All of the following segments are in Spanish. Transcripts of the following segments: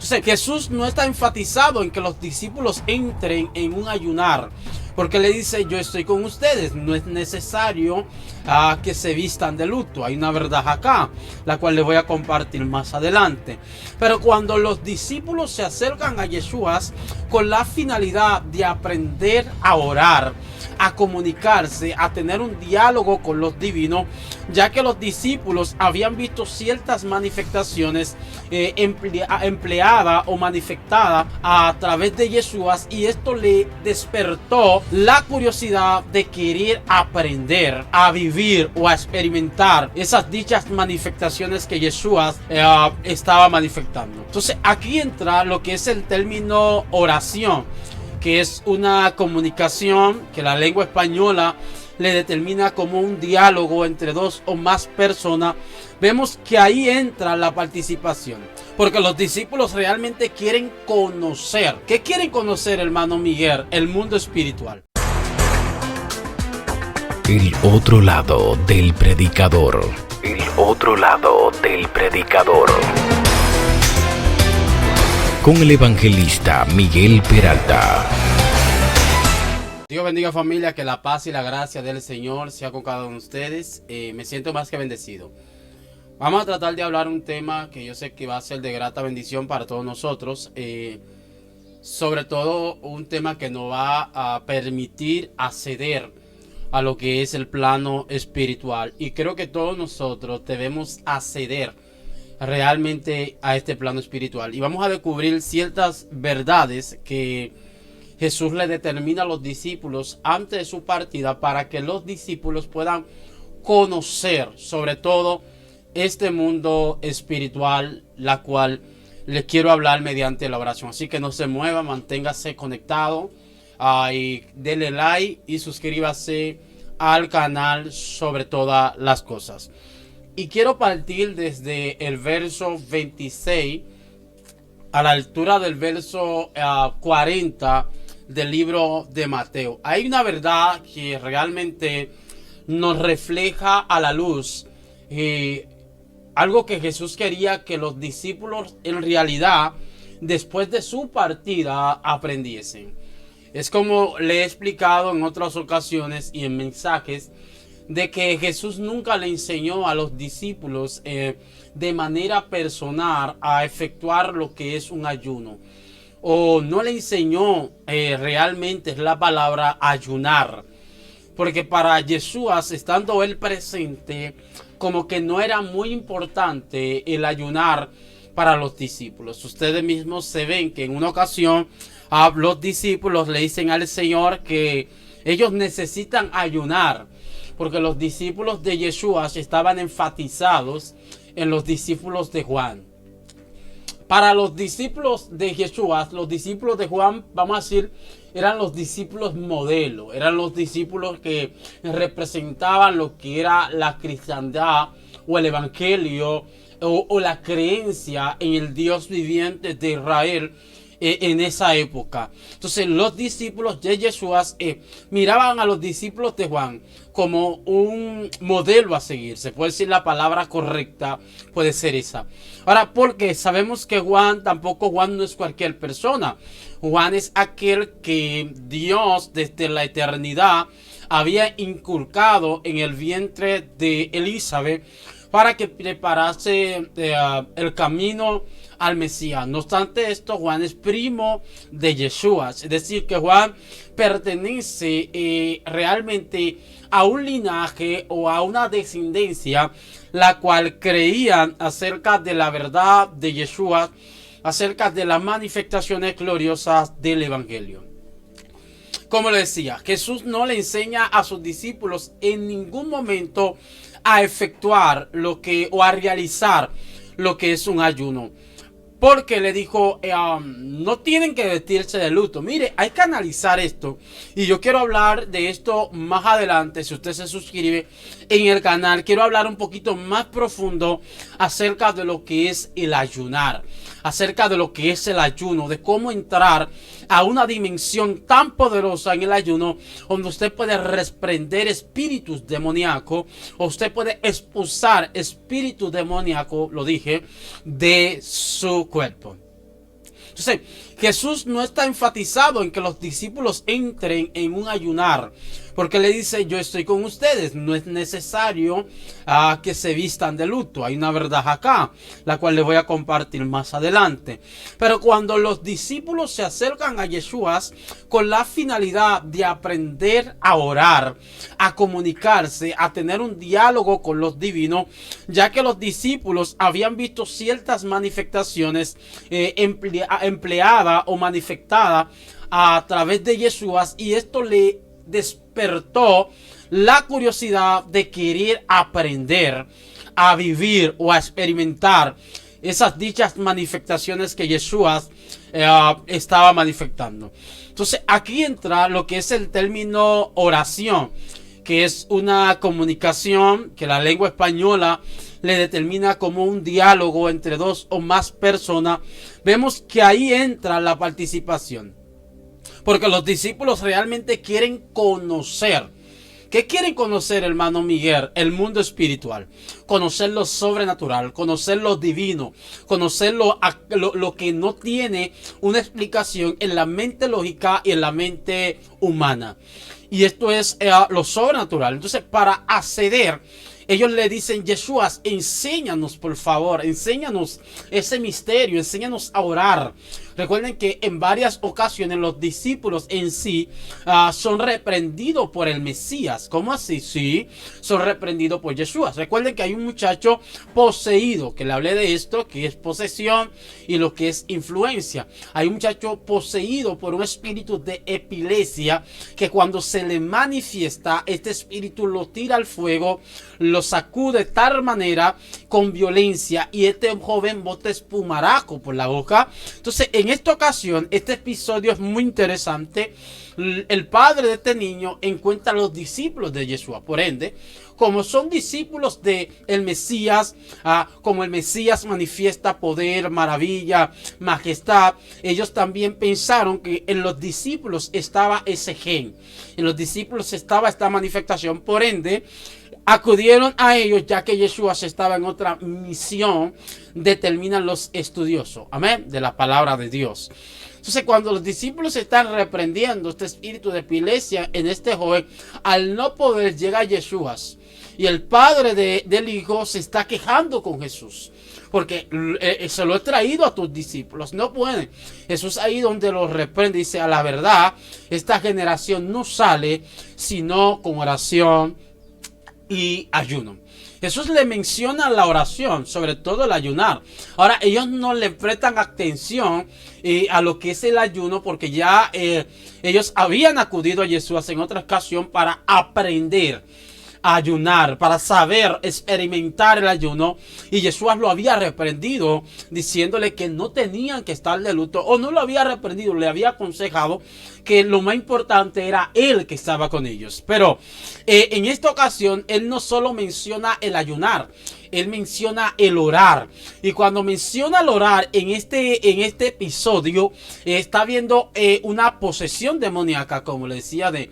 Entonces Jesús no está enfatizado en que los discípulos entren en un ayunar, porque le dice: yo estoy con ustedes, no es necesario que se vistan de luto. Hay una verdad acá, la cual les voy a compartir más adelante. Pero cuando los discípulos se acercan a Yeshua con la finalidad de aprender a orar, a comunicarse, a tener un diálogo con los divinos, ya que los discípulos habían visto ciertas manifestaciones empleadas o manifestadas a través de Yeshua, y esto le despertó la curiosidad de querer aprender a vivir o a experimentar esas dichas manifestaciones que Yeshua estaba manifestando. Entonces aquí entra lo que es el término oración, que es una comunicación que la lengua española le determina como un diálogo entre dos o más personas. Vemos que ahí entra la participación, porque los discípulos realmente quieren conocer. ¿Qué quieren conocer, hermano Miguel? El mundo espiritual. El otro lado del predicador. El otro lado del predicador. Con el evangelista Miguel Peralta. Dios bendiga, familia, que la paz y la gracia del Señor sea con cada uno de ustedes. Me siento más que bendecido. Vamos a tratar de hablar un tema que yo sé que va a ser de grata bendición para todos nosotros. Sobre todo un tema que nos va a permitir acceder a lo que es el plano espiritual. Y creo que todos nosotros debemos acceder realmente a este plano espiritual. Y vamos a descubrir ciertas verdades que Jesús le determina a los discípulos antes de su partida, para que los discípulos puedan conocer sobre todo este mundo espiritual, la cual les quiero hablar mediante la oración. Así que no se mueva, manténgase conectado, y denle like y suscríbase al canal sobre todas las cosas. Y quiero partir desde el verso 26 a la altura del verso 40 del libro de Mateo. Hay una verdad que realmente nos refleja a la luz algo que Jesús quería que los discípulos en realidad después de su partida aprendiesen. Es como le he explicado en otras ocasiones y en mensajes, de que Jesús nunca le enseñó a los discípulos de manera personal a efectuar lo que es un ayuno, o no le enseñó realmente, es la palabra, ayunar, porque para Yeshua, estando él presente, como que no era muy importante el ayunar para los discípulos. Ustedes mismos se ven que en una ocasión los discípulos le dicen al Señor que ellos necesitan ayunar, porque los discípulos de Yeshua estaban enfatizados en los discípulos de Juan. Para los discípulos de Yeshua, los discípulos de Juan, vamos a decir, eran los discípulos modelo, eran los discípulos que representaban lo que era la cristiandad o el evangelio o la creencia en el Dios viviente de Israel en esa época. Entonces los discípulos de Yeshua miraban a los discípulos de Juan como un modelo a seguir. Se puede decir, la palabra correcta puede ser esa. Ahora, porque sabemos que Juan no es cualquier persona. Juan es aquel que Dios desde la eternidad había inculcado en el vientre de Elizabeth para que preparase el camino al Mesías. No obstante esto, Juan es primo de Yeshua, es decir, que Juan pertenece realmente a un linaje o a una descendencia la cual creían acerca de la verdad de Yeshua, acerca de las manifestaciones gloriosas del evangelio. Como le decía, Jesús no le enseña a sus discípulos en ningún momento a efectuar o a realizar lo que es un ayuno, porque le dijo, no tienen que vestirse de luto. Mire, hay que analizar esto, y yo quiero hablar de esto más adelante. Si usted se suscribe en el canal, quiero hablar un poquito más profundo acerca de lo que es el ayunar, acerca de lo que es el ayuno, de cómo entrar a una dimensión tan poderosa en el ayuno, donde usted puede reprender espíritus demoníacos, o usted puede expulsar espíritus demoníacos, lo dije, de su cuerpo. Entonces, Jesús no está enfatizado en que los discípulos entren en un ayunar, porque le dice, yo estoy con ustedes, no es necesario que se vistan de luto. Hay una verdad acá, la cual les voy a compartir más adelante. Pero cuando los discípulos se acercan a Yeshua con la finalidad de aprender a orar, a comunicarse, a tener un diálogo con los divinos, ya que los discípulos habían visto ciertas manifestaciones empleadas o manifestadas a través de Yeshua, y esto le despertó la curiosidad de querer aprender a vivir o a experimentar esas dichas manifestaciones que Yeshua estaba manifestando. Entonces aquí entra lo que es el término oración, que es una comunicación que la lengua española le determina como un diálogo entre dos o más personas. Vemos que ahí entra la participación, porque los discípulos realmente quieren conocer. ¿Qué quieren conocer, hermano Miguel? El mundo espiritual, conocer lo sobrenatural, conocer lo divino, conocer lo que no tiene una explicación en la mente lógica y en la mente humana. Y esto es lo sobrenatural. Entonces, para acceder, ellos le dicen, Yeshua, enséñanos, por favor, enséñanos ese misterio, enséñanos a orar. Recuerden que en varias ocasiones los discípulos en sí son reprendidos por el Mesías. ¿Cómo así? Sí, son reprendidos por Yeshua. Recuerden que hay un muchacho poseído, que le hablé de esto, que es posesión y lo que es influencia. Hay un muchacho poseído por un espíritu de epilepsia, que cuando se le manifiesta, este espíritu lo tira al fuego, lo sacude de tal manera con violencia, y este joven bota espumaraco por la boca. Entonces, en esta ocasión, este episodio es muy interesante. El padre de este niño encuentra a los discípulos de Yeshua. Por ende, como son discípulos de el Mesías, como el Mesías manifiesta poder, maravilla, majestad, ellos también pensaron que en los discípulos estaba ese gen, en los discípulos estaba esta manifestación. Por ende, acudieron a ellos, ya que Yeshua estaba en otra misión, determinan los estudiosos, amén, de la palabra de Dios. Entonces, cuando los discípulos están reprendiendo este espíritu de epilepsia en este joven, al no poder llegar Yeshua, y el padre del hijo se está quejando con Jesús, porque se lo he traído a tus discípulos, no pueden. Jesús ahí donde los reprende, dice, a la verdad, esta generación no sale sino con oración y ayuno. Jesús le menciona la oración, sobre todo el ayunar. Ahora, ellos no le prestan atención a lo que es el ayuno, porque ya ellos habían acudido a Jesús en otra ocasión para aprender a ayunar, para saber experimentar el ayuno, y Jesús lo había reprendido diciéndole que no tenían que estar de luto, o no lo había reprendido, le había aconsejado que lo más importante era él que estaba con ellos. Pero en esta ocasión él no solo menciona el ayunar, él menciona el orar. Y cuando menciona el orar en este episodio, está viendo una posesión demoníaca, como le decía de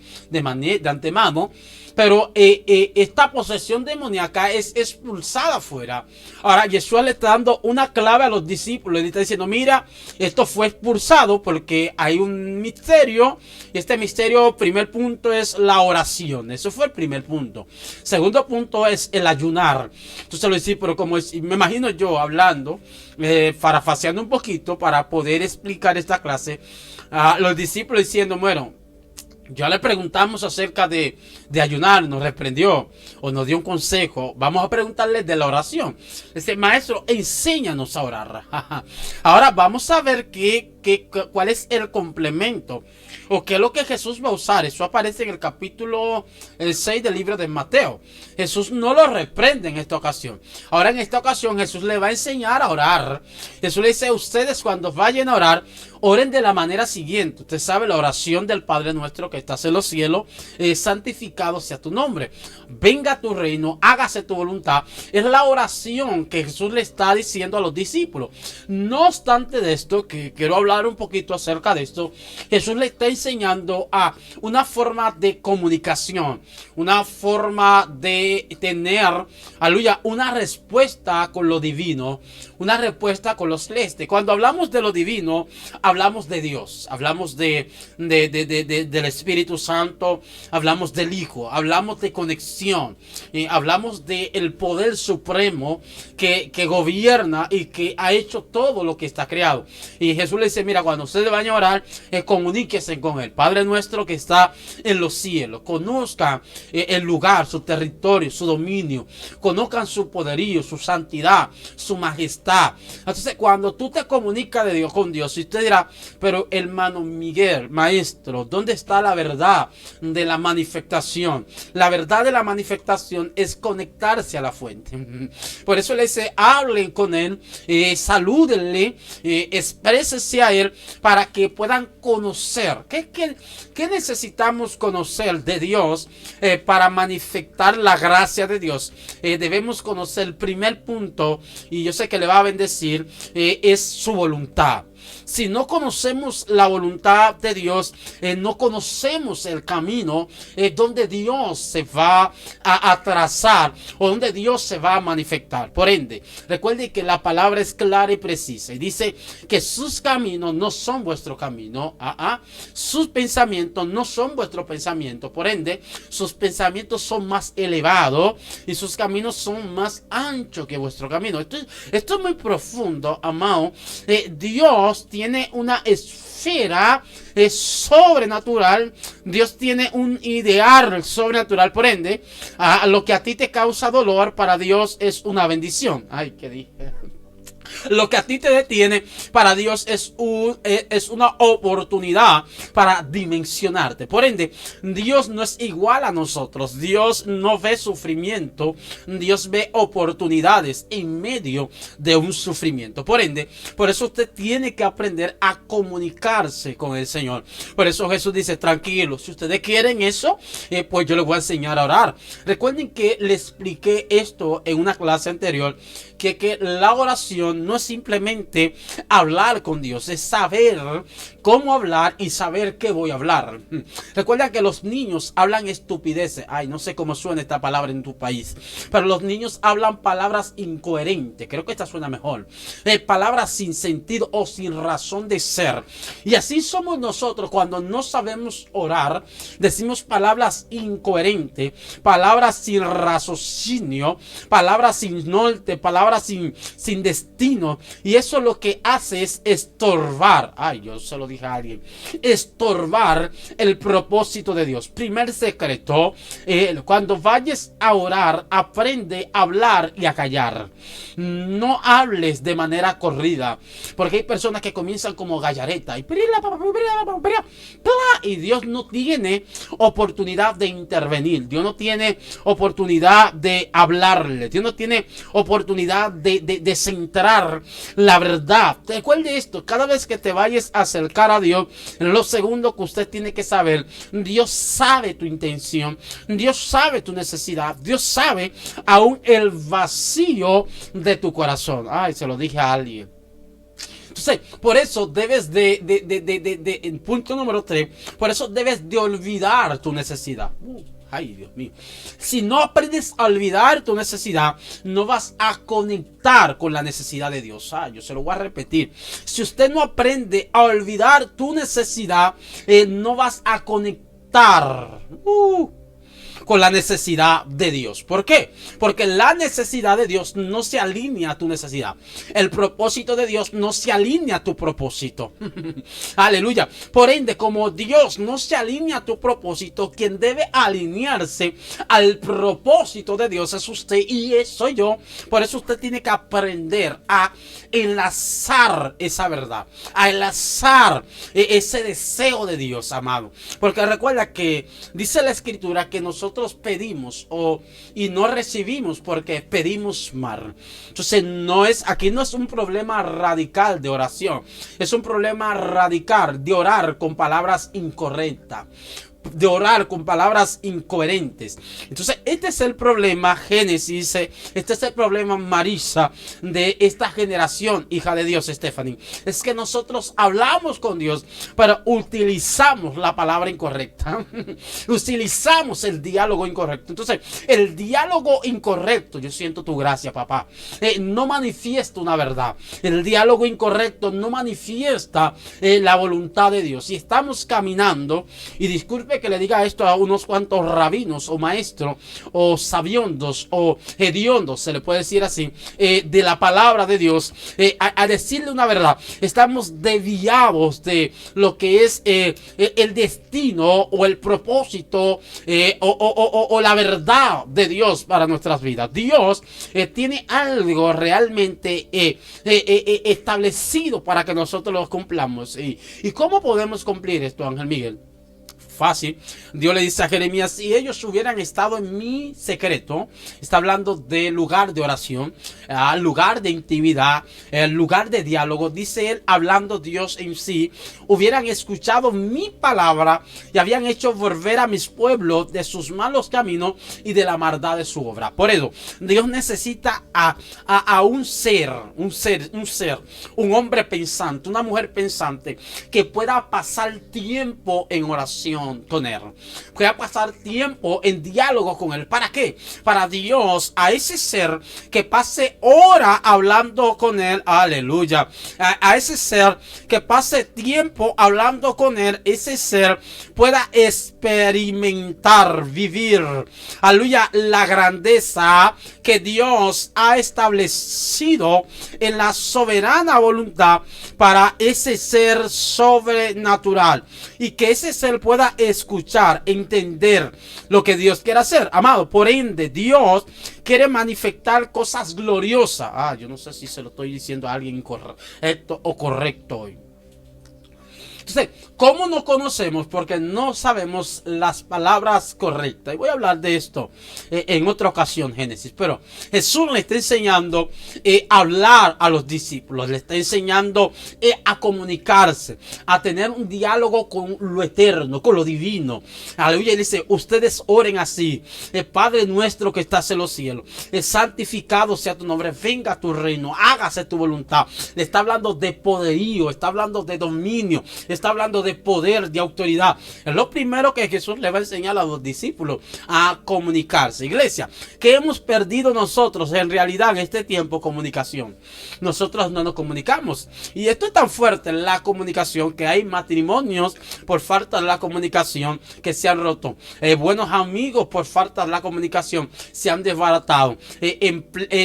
antemano. Pero esta posesión demoníaca es expulsada afuera. Ahora, Yeshua le está dando una clave a los discípulos. Le está diciendo, mira, esto fue expulsado porque hay un misterio. Y este misterio, primer punto, es la oración. Eso fue el primer punto. Segundo punto es el ayunar. Entonces los discípulos, como me imagino yo hablando, parafaseando un poquito para poder explicar esta clase, los discípulos diciendo, bueno, ya le preguntamos acerca de ayunar, nos reprendió o nos dio un consejo. Vamos a preguntarle de la oración. Dice, maestro, enséñanos a orar. Ahora vamos a ver cuál es el complemento o qué es lo que Jesús va a usar. Eso aparece en el capítulo 6 del libro de Mateo. Jesús no lo reprende en esta ocasión. Ahora en esta ocasión Jesús le va a enseñar a orar. Jesús le dice, ustedes cuando vayan a orar, oren de la manera siguiente. Usted sabe la oración del Padre nuestro que estás en los cielos, santificado sea tu nombre, venga tu reino, hágase tu voluntad. Es la oración que Jesús le está diciendo a los discípulos. No obstante de esto, que quiero hablar un poquito acerca de esto, Jesús le está enseñando a una forma de comunicación, una forma de tener, aleluya, una respuesta con lo divino, una respuesta con lo celeste. Cuando hablamos de lo divino, hablamos de Dios, hablamos del Espíritu Santo, hablamos del Hijo, hablamos de conexión, hablamos del poder supremo que gobierna y que ha hecho todo lo que está creado. Y Jesús le dice, mira, cuando ustedes vayan a orar, comuníquense con Él. Padre nuestro que está en los cielos, conozcan el lugar, su territorio, su dominio, conozcan su poderío, su santidad, su majestad. Entonces, cuando tú te comunicas de Dios con Dios, y usted dirá, pero hermano Miguel, maestro, ¿dónde está la verdad de la manifestación? La verdad de la manifestación es conectarse a la fuente. Por eso le dice, hablen con Él, salúdenle, exprésense a Él para que puedan conocer. ¿Qué necesitamos conocer de Dios para manifestar la gracia de Dios? Debemos conocer el primer punto, y yo sé que le va a bendecir, es su voluntad. Si no conocemos la voluntad de Dios, no conocemos el camino donde Dios se va a trazar o donde Dios se va a manifestar. Por ende, recuerde que la palabra es clara y precisa y dice que sus caminos no son vuestro camino, sus pensamientos no son vuestro pensamiento. Por ende, sus pensamientos son más elevados y sus caminos son más anchos que vuestro camino. Esto es muy profundo, amado. Dios tiene una esfera sobrenatural. Dios tiene un ideal sobrenatural. Por ende, lo que a ti te causa dolor, para Dios es una bendición. Ay, ¿qué dije? Lo que a ti te detiene, para Dios es una oportunidad para dimensionarte. Por ende, Dios no es igual a nosotros. Dios no ve sufrimiento. Dios ve oportunidades en medio de un sufrimiento. Por ende, por eso usted tiene que aprender a comunicarse con el Señor. Por eso Jesús dice, tranquilo, si ustedes quieren eso, pues yo les voy a enseñar a orar. Recuerden que le expliqué esto en una clase anterior, que la oración no es simplemente hablar con Dios, es saber cómo hablar y saber qué voy a hablar. Recuerda que los niños hablan estupideces. Ay, no sé cómo suena esta palabra en tu país, pero los niños hablan palabras incoherentes. Creo que esta suena mejor. Palabras sin sentido o sin razón de ser. Y así somos nosotros cuando no sabemos orar. Decimos palabras incoherentes, palabras sin raciocinio, palabras sin norte, palabras sin destino. Y eso lo que hace es estorbar. Ay, yo se lo dije a alguien. Estorbar el propósito de Dios. Primer secreto, cuando vayas a orar, aprende a hablar y a callar. No hables de manera corrida, porque hay personas que comienzan como gallareta y Dios no tiene oportunidad de intervenir. Dios no tiene oportunidad de hablarle. Dios no tiene oportunidad de centrar la verdad. Recuerde esto: cada vez que te vayas a acercar a Dios, lo segundo que usted tiene que saber, Dios sabe tu intención, Dios sabe tu necesidad, Dios sabe aún el vacío de tu corazón. Ay, se lo dije a alguien. Entonces, por eso debes en punto número 3, por eso debes de olvidar tu necesidad. Ay, Dios mío. Si no aprendes a olvidar tu necesidad, no vas a conectar con la necesidad de Dios. Yo se lo voy a repetir. Si usted no aprende a olvidar tu necesidad, no vas a conectar con la necesidad de Dios. ¿Por qué? Porque la necesidad de Dios no se alinea a tu necesidad. El propósito de Dios no se alinea a tu propósito. Aleluya. Por ende, como Dios no se alinea a tu propósito, quien debe alinearse al propósito de Dios es usted y soy yo. Por eso usted tiene que aprender a enlazar esa verdad, a enlazar ese deseo de Dios, amado. Porque recuerda que dice la Escritura que nosotros pedimos y no recibimos porque pedimos mal. Entonces aquí no es un problema radical de oración, es un problema radical de orar con palabras incorrectas. de orar con palabras incoherentes. Entonces este es el problema, Génesis, este es el problema, Marisa, de esta generación, hija de Dios, Stephanie. Es que nosotros hablamos con Dios, pero utilizamos la palabra incorrecta. Utilizamos el diálogo incorrecto. Entonces el diálogo incorrecto, yo siento tu gracia, papá, no manifiesta una verdad. El diálogo incorrecto no manifiesta la voluntad de Dios. Si estamos caminando, y disculpe que le diga esto a unos cuantos rabinos o maestros o sabiondos o hediondos, se le puede decir así, de la palabra de Dios, a decirle una verdad, estamos desviados de lo que es el destino o el propósito o la verdad de Dios para nuestras vidas. Dios tiene algo realmente establecido para que nosotros lo cumplamos. ¿Y cómo podemos cumplir esto, Ángel Miguel? Fácil. Dios le dice a Jeremías: si ellos hubieran estado en mi secreto, está hablando del lugar de oración, al lugar de intimidad, el lugar de diálogo, dice él, hablando Dios en sí, hubieran escuchado mi palabra y habían hecho volver a mis pueblos de sus malos caminos y de la maldad de su obra. Por eso Dios necesita a un ser, un hombre pensante, una mujer pensante, que pueda pasar tiempo en oración con él, que va a pasar tiempo en diálogo con él. ¿Para qué? Para Dios, a ese ser que pase hora hablando con él, aleluya, a ese ser que pase tiempo hablando con él, ese ser pueda experimentar, vivir, aleluya, la grandeza que Dios ha establecido en la soberana voluntad para ese ser sobrenatural, y que ese ser pueda escuchar, entender lo que Dios quiere hacer, amado. Por ende, Dios quiere manifestar cosas gloriosas. Yo no sé si se lo estoy diciendo a alguien incorrecto o correcto hoy. Entonces, ¿cómo no conocemos? Porque no sabemos las palabras correctas. Y voy a hablar de esto en otra ocasión, Génesis. Pero Jesús le está enseñando a hablar a los discípulos. Le está enseñando a comunicarse, a tener un diálogo con lo eterno, con lo divino. Aleluya. Y dice: ustedes oren así: Padre nuestro que estás en los cielos, santificado sea tu nombre, venga tu reino, hágase tu voluntad. Le está hablando de poderío, está hablando de dominio, está hablando de poder, de autoridad. Es lo primero que Jesús le va a enseñar a los discípulos, a comunicarse. Iglesia, ¿qué hemos perdido nosotros en realidad en este tiempo? Comunicación. Nosotros no nos comunicamos. Y esto es tan fuerte, la comunicación, que hay matrimonios por falta de la comunicación que se han roto. Buenos amigos por falta de la comunicación se han desbaratado.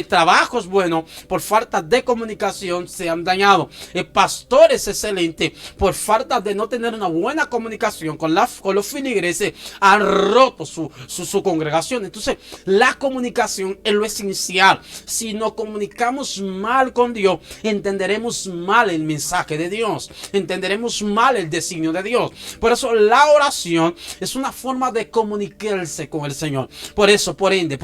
Trabajos buenos por falta de comunicación se han dañado. Pastores excelentes por falta de no tener una buena comunicación con los feligreses han roto su congregación. Entonces la comunicación es lo esencial. Si nos comunicamos mal con Dios, entenderemos mal el mensaje de Dios, entenderemos mal el designio de Dios. Por eso la oración es una forma de comunicarse con el Señor. Por eso, por ende,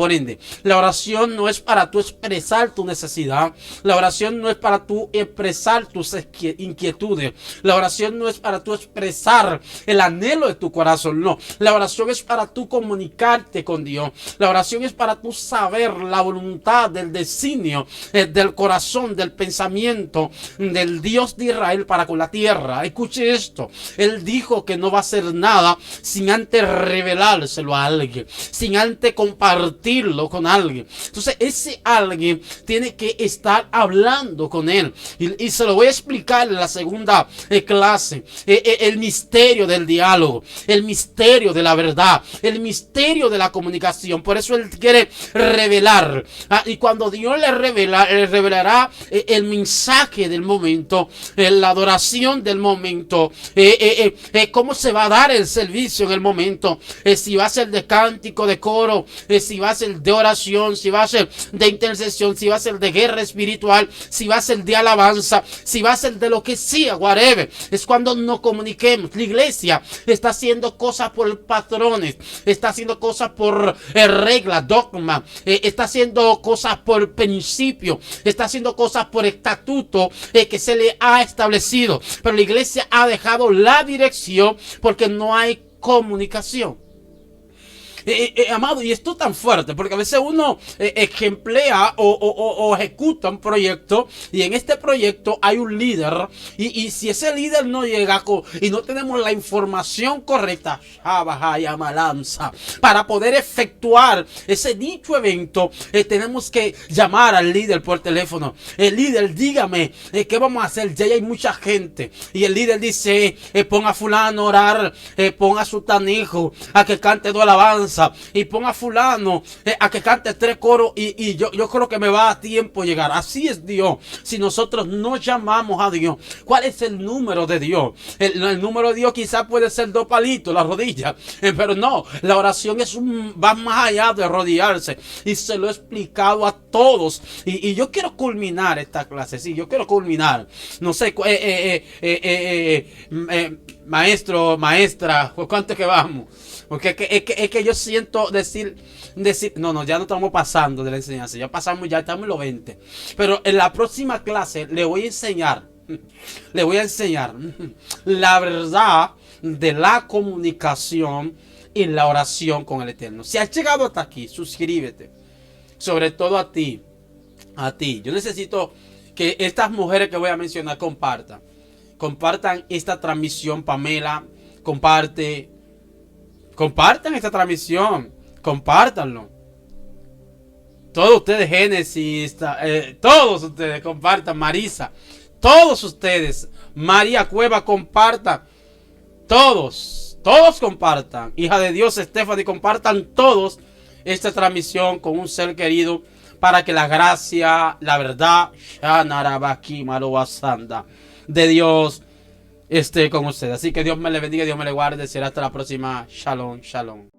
la oración no es para tú expresar tu necesidad. La oración no es para tú expresar tus inquietudes. La oración no es para tú expresar el anhelo de tu corazón. No, la oración es para tú comunicarte con Dios. La oración es para tú saber la voluntad del designio del corazón, del pensamiento del Dios de Israel para con la tierra. Escuche esto: Él dijo que no va a hacer nada sin antes revelárselo a alguien, sin antes compartirlo con alguien. Entonces ese alguien tiene que estar hablando con Él, y se lo voy a explicar en la segunda clase. El misterio del diálogo, el misterio de la verdad, el misterio de la comunicación. Por eso Él quiere revelar. Y cuando Dios le revela, Él revelará el mensaje del momento, la adoración del momento, cómo se va a dar el servicio en el momento, si va a ser de cántico, de coro, si va a ser de oración, si va a ser de intercesión, si va a ser de guerra espiritual, si va a ser de alabanza, si va a ser de lo que sea, whatever. Es cuando nos comuniquemos. La iglesia está haciendo cosas por patrones, está haciendo cosas por reglas, dogma, está haciendo cosas por principio, está haciendo cosas por estatuto que se le ha establecido. Pero la iglesia ha dejado la dirección porque no hay comunicación. Amado, y esto es tan fuerte, porque a veces uno emplea o ejecuta un proyecto, y en este proyecto hay un líder, y si ese líder no llega y no tenemos la información correcta para poder efectuar ese dicho evento, tenemos que llamar al líder por teléfono. El líder, dígame, ¿qué vamos a hacer? Ya hay mucha gente, y el líder dice, ponga a fulano a orar, ponga a su tanijo a que cante dos alabanzas, y ponga a fulano a que cante 3 coros, y yo creo que me va a tiempo llegar. Así es Dios. Si nosotros no llamamos a Dios, ¿cuál es el número de Dios? El número de Dios quizás puede ser 2 palitos, la rodilla, pero no, la oración va más allá de arrodillarse, y se lo he explicado a todos, y yo quiero culminar esta clase. Sí, yo quiero culminar. No sé, maestro, maestra, ¿cuánto es que vamos? Porque es que yo siento decir, no, ya no estamos pasando de la enseñanza, ya pasamos, ya estamos en los 20. Pero en la próxima clase le voy a enseñar la verdad de la comunicación y la oración con el Eterno. Si has llegado hasta aquí, suscríbete. Sobre todo a ti. Yo necesito que estas mujeres que voy a mencionar compartan esta transmisión. Pamela, compartan esta transmisión, compártanlo. Todos ustedes, Génesis, todos ustedes compartan. Marisa, todos ustedes, María Cueva, compartan. Todos compartan. Hija de Dios, Stephanie, compartan todos esta transmisión con un ser querido, para que la gracia, la verdad de Dios esté con ustedes. Así que Dios me le bendiga, Dios me le guarde. Será hasta la próxima. Shalom, shalom.